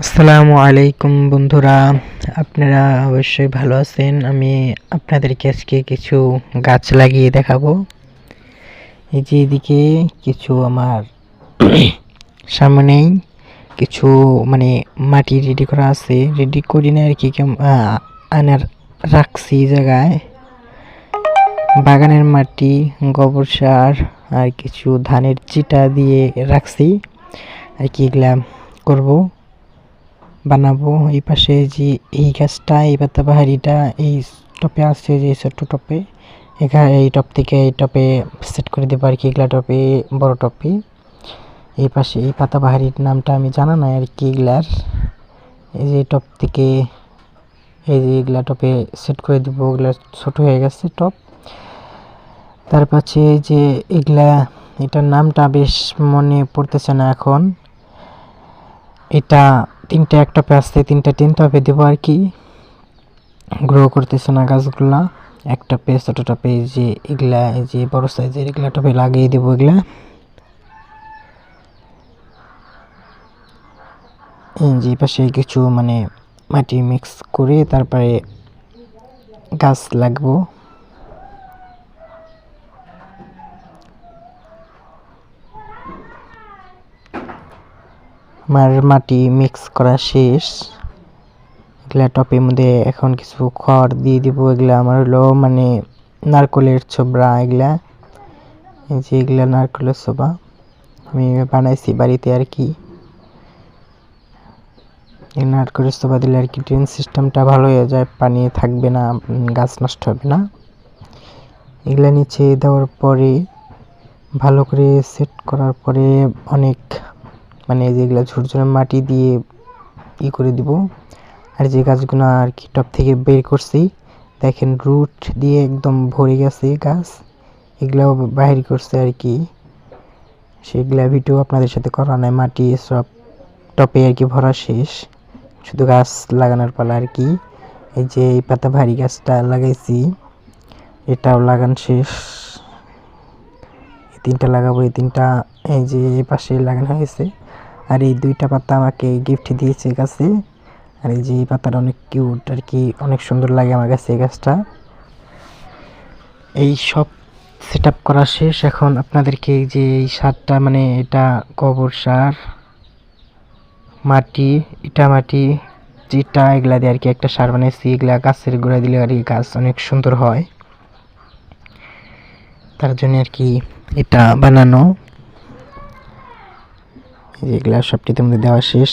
আসসালামু আলাইকুম বন্ধুরা, আপনারা অবশ্যই ভালো আছেন। আমি আপনাদেরকে আজকে কিছু গাছ লাগিয়ে দেখাবো। এই যে এদিকে কিছু আমার সামনেই কিছু মানে মাটি রেডি করা আছে, রেডি করি না আর কি, আনার রাখছি জায়গায়। বাগানের মাটি, গোবর সার আর কিছু ধানের চিটা দিয়ে রাখছি আর কি, এগুলা করবো, বানাবো। এই পাশে যে এই গাছটা, এই পাতাবাহারিটা এই টপে আছে, যে ছোট্ট টপে, এখানে এই টপ থেকে এই টপে সেট করে দেবো আর কি, এগুলা টপে, বড় টপে। এই পাশে এই পাতাবাহারির নামটা আমি জানা নাই আর কি এগুলার। এই যে টপ থেকে এই যে এগুলা টপে সেট করে দেবো, এগুলা ছোট হয়ে গেছে টপ। তার পাশে যে এগুলা, এটার নামটা বেশ মনে পড়তেছে না এখন। এটা তিনটা এক টপে আসছে, তিনটা টপে দেবো আর কি। গ্রো করতেছে না গাছগুলা। এক টপে, ছোট টপে, এই যে এগুলা, এই যে বড় সাইজের এগুলা টপে লাগিয়ে দেবো এগুলা। এই যে পাশে কিছু মানে মাটি মিক্স করে তারপরে গাছ লাগবো। আমার মাটি মিক্স করা শেষ। এগুলা টপের মধ্যে এখন কিছু খড় দিয়ে দিব। এগুলা আমার হলো মানে নারকলের ছোবড়া এগুলা। এই যে এগুলা নারকলের ছোবা আমি বানাইছি বাড়িতে আর কি। এই নারকলের ছোবা দিলে আর কি ড্রেন সিস্টেমটা ভালো হয়ে যায়, পানি থাকবে না, গাছ নষ্ট হবে না। এগুলা নিচে দেওয়ার পরে ভালো করে সেট করার পরে অনেক মানে যেগুলা ঝুরঝুরে মাটি দিয়ে করে দিব। আর যে গাছগুলো আর কি টপ থেকে বের করছি, দেখেন রুট দিয়ে একদম ভরে গেছে গাছ, এগুলাও বাহির করছে আর কি। সেগুলা ভিডিও আপনাদের সাথে করা নাই, মাটি সব টপে আর কি ভরা শেষ, শুধু গাছ লাগানোর পালা আর কি। এই যে এই পাতা ভারী গাছটা লাগাইছি, এটাও লাগান শেষ। এই তিনটা লাগাবো, এই তিনটা এই যে পাশে লাগানো হয়েছে। আর এই দুইটা পাতা আমাকে গিফট দিয়েছে গাছে। আর এই যে এই পাতাটা অনেক কিউট আর কি, অনেক সুন্দর লাগে আমার কাছে এই গাছটা। এই সব সেট আপ করা শেষ। এখন আপনাদেরকে এই যে এই সারটা মানে এটা গোবর সার, মাটি, ইটা মাটি, চিটা, এগুলা দিয়ে আর কি একটা সার বানাইছি। এগুলা গাছের গোড়া দিলে আর কি গাছ অনেক সুন্দর হয়, তার জন্য আর কি এটা বানানো। এগুলা সবটিতে মধ্যে দেওয়া শেষ।